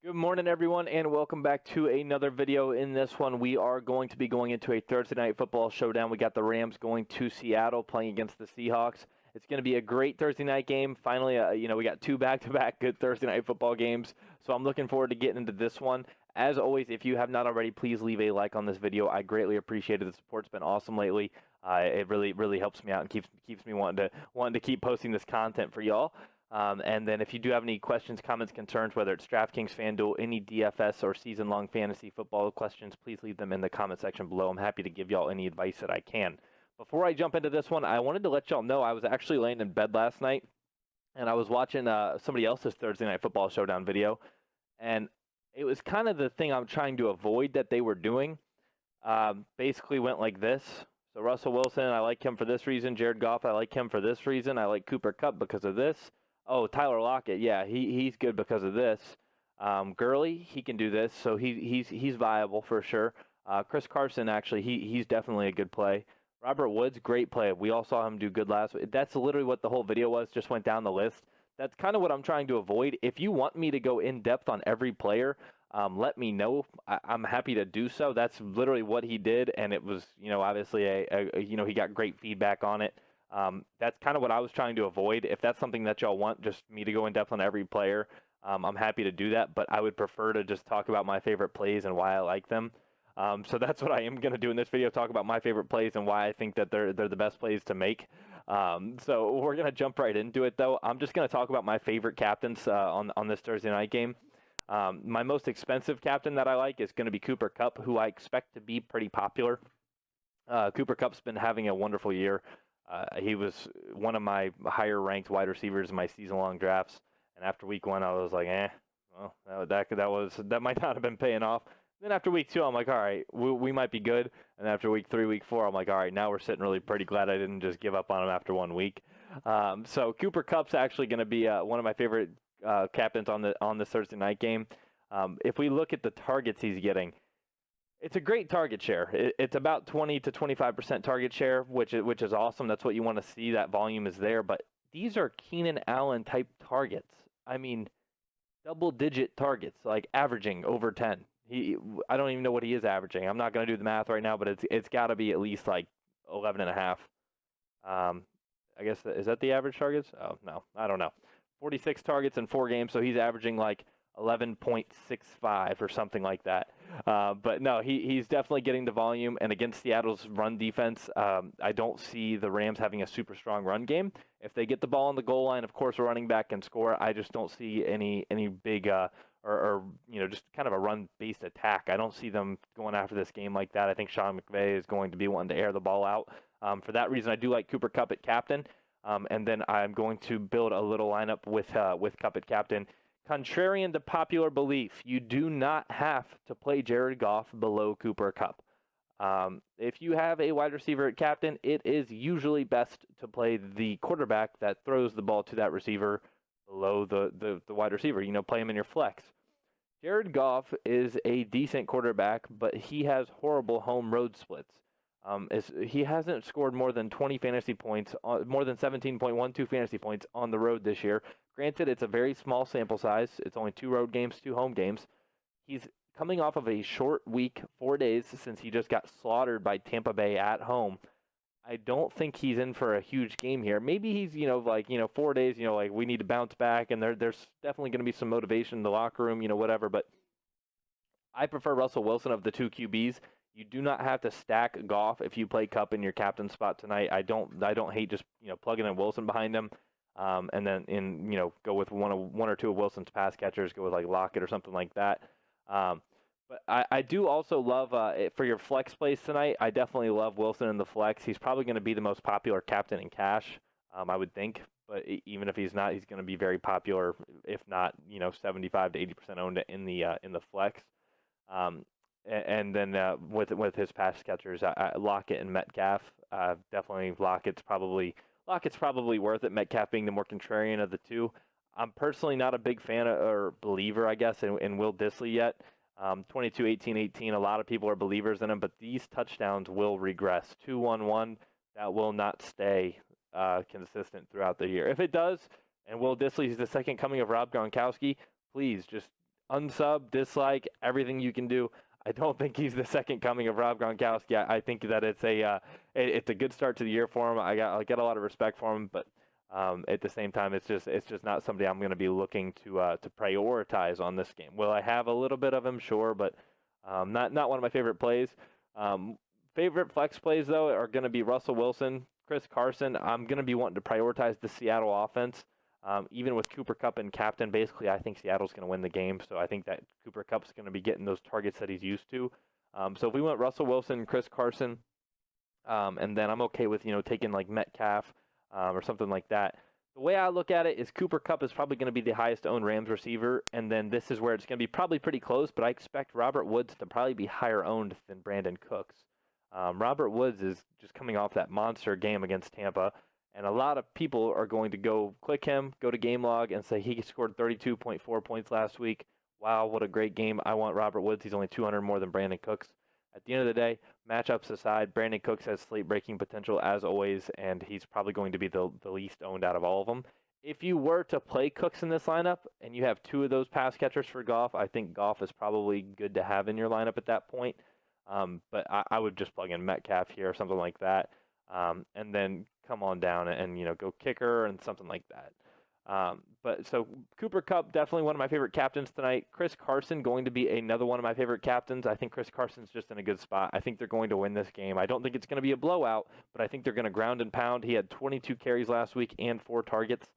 Good morning, everyone, and welcome back to another video. In this one, we are going to be going into a Thursday night football showdown. We got the Rams going to Seattle playing against the Seahawks. It's going to be a great Thursday night game. Finally, we got two back-to-back good Thursday night football games, so I'm looking forward to getting into this one. As always, if you have not already, please leave a like on this video. I greatly appreciate it. The support's been awesome lately. It really helps me out and keeps me wanting to keep posting this content for y'all. And then if you do have any questions, comments, concerns, whether it's Draftkings, FanDuel, any DFS or season-long fantasy football questions, please leave them in the comment section below. I'm happy to give y'all any advice that I can. Before I jump into this one, I wanted to let y'all know I was actually laying in bed last night, and I was watching somebody else's Thursday Night Football Showdown video, and it was kind of the thing I'm trying to avoid that they were doing. Basically went like this. So Russell Wilson, I like him for this reason. Jared Goff, I like him for this reason. I like Cooper Kupp because of this. Oh, Tyler Lockett, yeah, he's good because of this. Gurley, he can do this, so he's viable for sure. Chris Carson, actually, he's definitely a good play. Robert Woods, great play. We all saw him do good last week. That's literally what the whole video was, just went down the list. That's kind of what I'm trying to avoid. If you want me to go in depth on every player, let me know. I'm happy to do so. That's literally what he did, and it was, obviously he got great feedback on it. That's kind of what I was trying to avoid. If that's something that y'all want, just me to go in depth on every player, I'm happy to do that, but I would prefer to just talk about my favorite plays and why I like them. So that's what I am going to do in this video, talk about my favorite plays and why I think that they're the best plays to make. So we're going to jump right into it, though. I'm just going to talk about my favorite captains on this Thursday night game. My most expensive captain that I like is going to be Cooper Kupp, who I expect to be pretty popular. Cooper Kupp's been having a wonderful year. He was one of my higher-ranked wide receivers in my season-long drafts, and after week one, I was like, well, that might not have been paying off. Then after week two, I'm like, all right, we might be good. And after week three, week four, I'm like, all right, now we're sitting really pretty glad I didn't just give up on him after 1 week. So Cooper Kupp's actually going to be one of my favorite captains on this Thursday night game. If we look at the targets he's getting, it's a great target share. It's about 20 to 25% target share, which is awesome. That's what you want to see. That volume is there. But these are Keenan Allen type targets. I mean, double-digit targets, like averaging over 10. I don't even know what he is averaging. I'm not going to do the math right now, but it's got to be at least like 11 and a half. I guess, is that the average targets? Oh, no, I don't know. 46 targets in 4 games, so he's averaging like 11.65 or something like that. But no, he's definitely getting the volume. And against Seattle's run defense, I don't see the Rams having a super strong run game. If they get the ball on the goal line, of course, a running back can score. I just don't see any big or just kind of a run-based attack. I don't see them going after this game like that. I think Sean McVay is going to be wanting to air the ball out. For that reason, I do like Cooper Kupp at captain. And then I'm going to build a little lineup with Kupp at captain. Contrarian to popular belief, you do not have to play Jared Goff below Cooper Kupp. If you have a wide receiver at captain, it is usually best to play the quarterback that throws the ball to that receiver below the wide receiver. Play him in your flex. Jared Goff is a decent quarterback, but he has horrible home road splits. He hasn't scored more than 20 fantasy points, more than 17.12 fantasy points on the road this year. Granted, it's a very small sample size. It's only 2 road games, 2 home games. He's coming off of a short week, 4 days, since he just got slaughtered by Tampa Bay at home. I don't think he's in for a huge game here. Maybe he's, 4 days, we need to bounce back, and there's definitely going to be some motivation in the locker room, whatever. But I prefer Russell Wilson of the 2 QBs. You do not have to stack Goff if you play Kupp in your captain spot tonight. I don't hate just plugging in Wilson behind him, and then go with one or two of Wilson's pass catchers. Go with like Lockett or something like that. But I do also love for your flex plays tonight. I definitely love Wilson in the flex. He's probably going to be the most popular captain in cash, I would think. But even if he's not, he's going to be very popular. If not, 75 to 80% owned in the flex. And then with his pass catchers, Lockett and Metcalf, definitely Lockett's probably worth it. Metcalf being the more contrarian of the two. I'm personally not a big fan or believer, I guess, in Will Dissly yet. 22, 18, 18. A lot of people are believers in him, but these touchdowns will regress. 2-1-1, that will not stay consistent throughout the year. If it does, and Will Dissly is the second coming of Rob Gronkowski, please just unsub, dislike, everything you can do. I don't think he's the second coming of Rob Gronkowski. I think that it's a good start to the year for him. I get a lot of respect for him, but at the same time, it's just not somebody I'm going to be looking to prioritize on this game. Will I have a little bit of him? Sure, but not one of my favorite plays. Favorite flex plays though are going to be Russell Wilson, Chris Carson. I'm going to be wanting to prioritize the Seattle offense. Even with Cooper Kupp and captain, basically, I think Seattle's going to win the game. So I think that Cooper Kupp's going to be getting those targets that he's used to. So if we went Russell Wilson, Chris Carson, and then I'm okay with taking like Metcalf or something like that. The way I look at it is Cooper Kupp is probably going to be the highest owned Rams receiver, and then this is where it's going to be probably pretty close, but I expect Robert Woods to probably be higher owned than Brandon Cooks. Robert Woods is just coming off that monster game against Tampa, and a lot of people are going to go click him, go to game log, and say he scored 32.4 points last week. Wow, what a great game. I want Robert Woods. He's only 200 more than Brandon Cooks. At the end of the day, matchups aside, Brandon Cooks has slate-breaking potential as always, and he's probably going to be the least owned out of all of them. If you were to play Cooks in this lineup and you have two of those pass catchers for Goff, I think Goff is probably good to have in your lineup at that point. But I would just plug in Metcalf here or something like that, and then come on down and go kicker and something like that. But so Cooper Kupp, definitely one of my favorite captains tonight. Chris Carson going to be another one of my favorite captains. I think Chris Carson's just in a good spot. I think they're going to win this game. I don't think it's going to be a blowout, but I think they're going to ground and pound. He had 22 carries last week and 4 targets,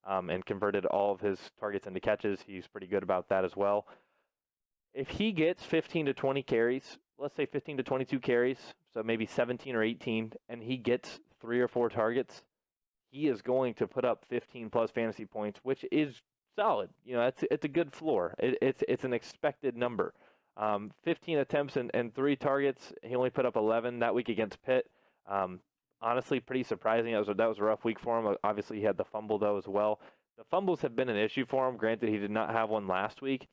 and converted all of his targets into catches. He's pretty good about that as well. If he gets 15 to 20 carries, let's say 15 to 22 carries, so maybe 17 or 18, and he gets 3 or 4 targets, he is going to put up 15-plus fantasy points, which is solid. It's a good floor. It's an expected number. 15 attempts and 3 targets. He only put up 11 that week against Pitt. Honestly, pretty surprising. That was a rough week for him. Obviously, he had the fumble, though, as well. The fumbles have been an issue for him. Granted, he did not have one last week.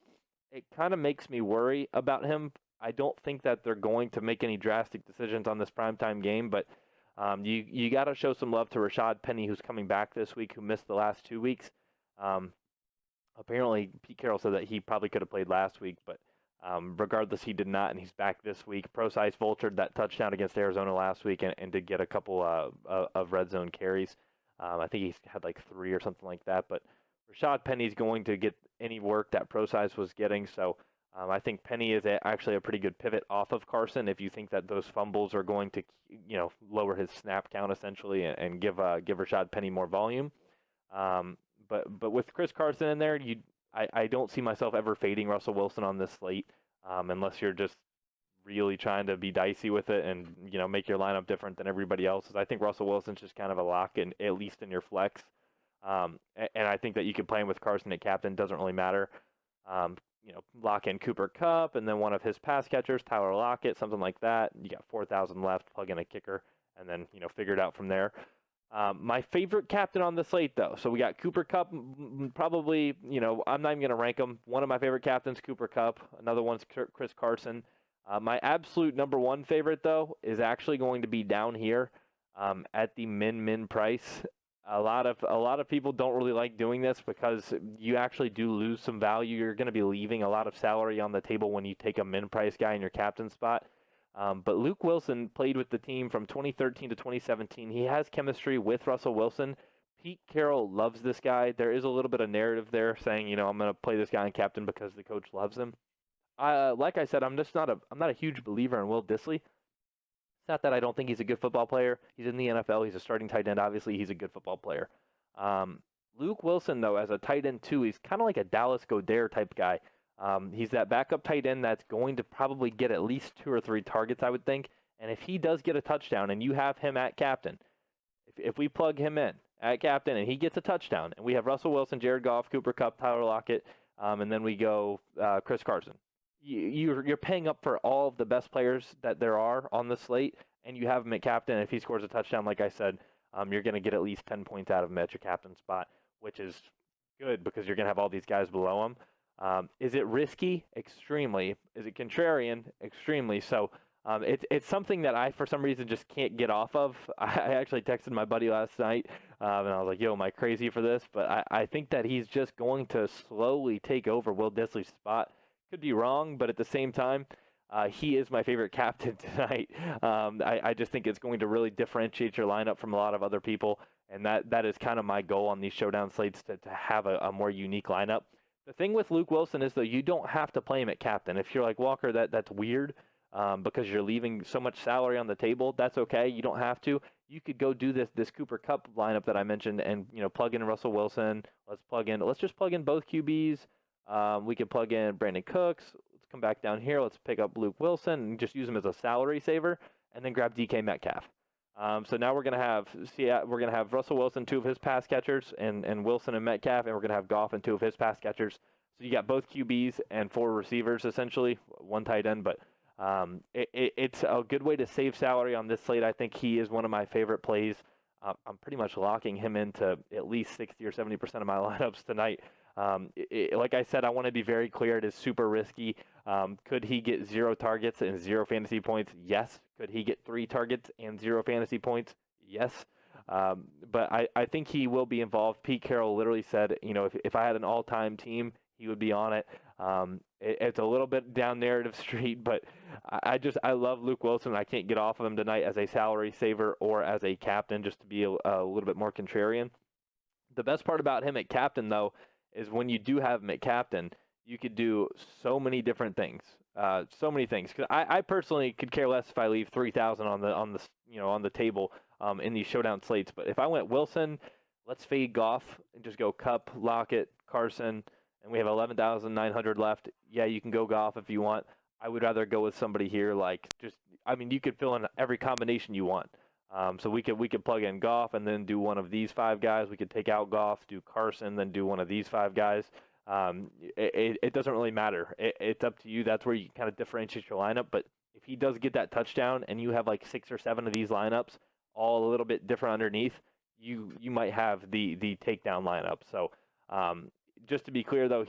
It kind of makes me worry about him. I don't think that they're going to make any drastic decisions on this primetime game, but you got to show some love to Rashad Penny, who's coming back this week, who missed the last 2 weeks. Apparently, Pete Carroll said that he probably could have played last week, but regardless, he did not, and he's back this week. ProSize vultured that touchdown against Arizona last week and did get a couple of red zone carries. I think he's had like 3 or something like that, but Rashad Penny's going to get any work that ProSize was getting, so I think Penny is actually a pretty good pivot off of Carson if you think that those fumbles are going to, lower his snap count essentially and give Rashad Penny more volume. But with Chris Carson in there, I don't see myself ever fading Russell Wilson on this slate unless you're just really trying to be dicey with it and make your lineup different than everybody else's. I think Russell Wilson's just kind of a lock in, at least in your flex. And I think that you could play him with Carson at captain, doesn't really matter. Lock in Cooper Kupp and then one of his pass catchers, Tyler Lockett, something like that. You got 4,000 left, plug in a kicker, and then, figure it out from there. My favorite captain on the slate, though, so we got Cooper Kupp, probably, I'm not even going to rank him. One of my favorite captains, Cooper Kupp. Another one's Chris Carson. My absolute number one favorite, though, is actually going to be down here at the min price. A lot of people don't really like doing this because you actually do lose some value. You're going to be leaving a lot of salary on the table when you take a min price guy in your captain spot. But Luke Wilson played with the team from 2013 to 2017. He has chemistry with Russell Wilson. Pete Carroll loves this guy. There is a little bit of narrative there saying, I'm going to play this guy in captain because the coach loves him. Like I said, I'm not a huge believer in Will Dissly. It's not that I don't think he's a good football player. He's in the NFL. He's a starting tight end. Obviously, he's a good football player. Luke Wilson, though, as a tight end, too, he's kind of like a Dallas Goedert type guy. He's that backup tight end that's going to probably get at least 2 or 3 targets, I would think. And if he does get a touchdown and you have him at captain, if we plug him in at captain and he gets a touchdown, and we have Russell Wilson, Jared Goff, Cooper Kupp, Tyler Lockett, and then we go Chris Carson. You're paying up for all of the best players that there are on the slate, and you have him at captain. If he scores a touchdown, like I said, you're going to get at least 10 points out of him at your captain spot, which is good because you're going to have all these guys below him. Is it risky? Extremely. Is it contrarian? Extremely. So It's something that I, for some reason, just can't get off of. I actually texted my buddy last night, and I was like, yo, am I crazy for this? But I think that he's just going to slowly take over Will Dissly's spot. Could be wrong, but at the same time, he is my favorite captain tonight. I just think it's going to really differentiate your lineup from a lot of other people, and that is kind of my goal on these showdown slates, to have a more unique lineup. The thing with Luke Wilson is, though, you don't have to play him at captain. If you're like, Walker, that's weird, because you're leaving so much salary on the table, that's okay. You don't have to. You could go do this Cooper Kupp lineup that I mentioned, and plug in Russell Wilson. Let's just plug in both QBs. We could plug in Brandon Cooks. Let's come back down here. Let's pick up Luke Wilson and just use him as a salary saver, and then grab DK Metcalf. So now we're gonna have Russell Wilson, 2 of his pass catchers, and Wilson and Metcalf, and we're gonna have Goff and 2 of his pass catchers. So you got both QBs and 4 receivers, essentially, 1 tight end, but it's a good way to save salary on this slate. I think he is one of my favorite plays. I'm pretty much locking him into at least 60 or 70% of my lineups tonight. Like I said, I want to be very clear. It is super risky. Could he get 0 targets and 0 fantasy points? Yes. Could he get 3 targets and 0 fantasy points? Yes. But I think he will be involved. Pete Carroll literally said, if I had an all-time team, he would be on it. It's a little bit down narrative street, but I love Luke Wilson. I can't get off of him tonight as a salary saver or as a captain, just to be a little bit more contrarian. The best part about him at captain, though, is when you do have him at captain, you could do so many different things. So many things. 'Cause I personally could care less if I leave 3,000 on the table in these showdown slates. But if I went Wilson, let's fade Goff and just go Kupp, Lockett, Carson, and we have 11,900 left. Yeah, you can go Goff if you want. I would rather go with somebody here you could fill in every combination you want. So we could plug in Goff and then do one of these 5 guys. We could take out Goff, do Carson, then do one of these 5 guys. It doesn't really matter. It's up to you. That's where you kind of differentiate your lineup. But if he does get that touchdown and you have like 6 or 7 of these lineups, all a little bit different underneath, you might have the takedown lineup. So just to be clear, though,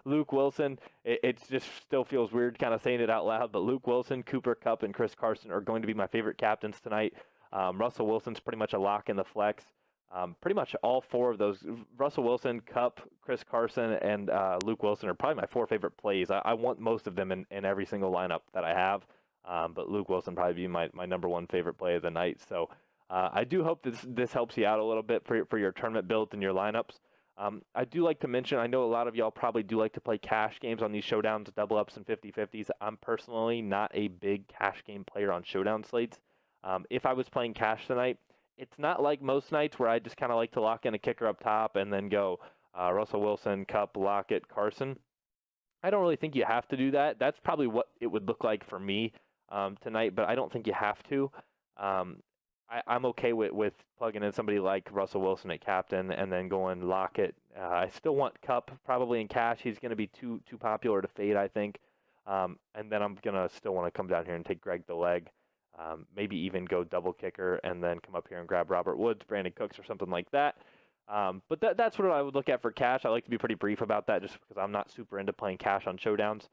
Luke Wilson, it just still feels weird kind of saying it out loud, but Luke Wilson, Cooper Kupp, and Chris Carson are going to be my favorite captains tonight. Russell Wilson's pretty much a lock in the flex. Pretty much all 4 of those, Russell Wilson, Kupp, Chris Carson, and Luke Wilson are probably my 4 favorite plays. I want most of them in every single lineup that I have, but Luke Wilson probably be my number 1 favorite play of the night. So I do hope this helps you out a little bit for your tournament builds and your lineups. I do like to mention, I know a lot of y'all probably do like to play cash games on these showdowns, double ups, and 50-50s. I'm personally not a big cash game player on showdown slates. If I was playing cash tonight, it's not like most nights where I just kind of like to lock in a kicker up top and then go Russell Wilson, Kupp, Lockett, Carson. I don't really think you have to do that. That's probably what it would look like for me tonight, but I don't think you have to. I'm okay with plugging in somebody like Russell Wilson at captain and then going Lockett. I still want Kupp probably in cash. He's going to be too popular to fade, I think. And then I'm going to still want to come down here and take Greg the leg. Maybe even go double kicker and then come up here and grab Robert Woods, Brandon Cooks, or something like that. But that's what I would look at for cash. I like to be pretty brief about that just because I'm not super into playing cash on showdowns.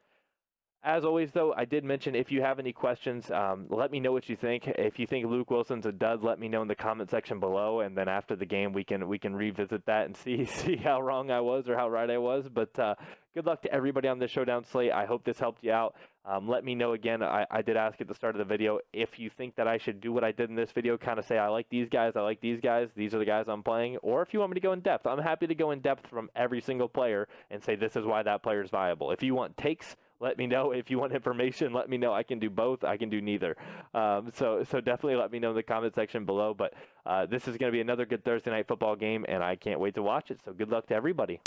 As always, though, I did mention if you have any questions, let me know what you think. If you think Luke Wilson's a dud, let me know in the comment section below, and then after the game we can revisit that and see how wrong I was or how right I was. But good luck to everybody on this showdown slate. I hope this helped you out. Let me know again. I did ask at the start of the video if you think that I should do what I did in this video, kind of say I like these guys, these are the guys I'm playing, or if you want me to go in depth. I'm happy to go in depth from every single player and say this is why that player is viable. If you want takes, let me know. If you want information, let me know. I can do both. I can do neither. So definitely let me know in the comment section below. But this is going to be another good Thursday night football game, and I can't wait to watch it. So good luck to everybody.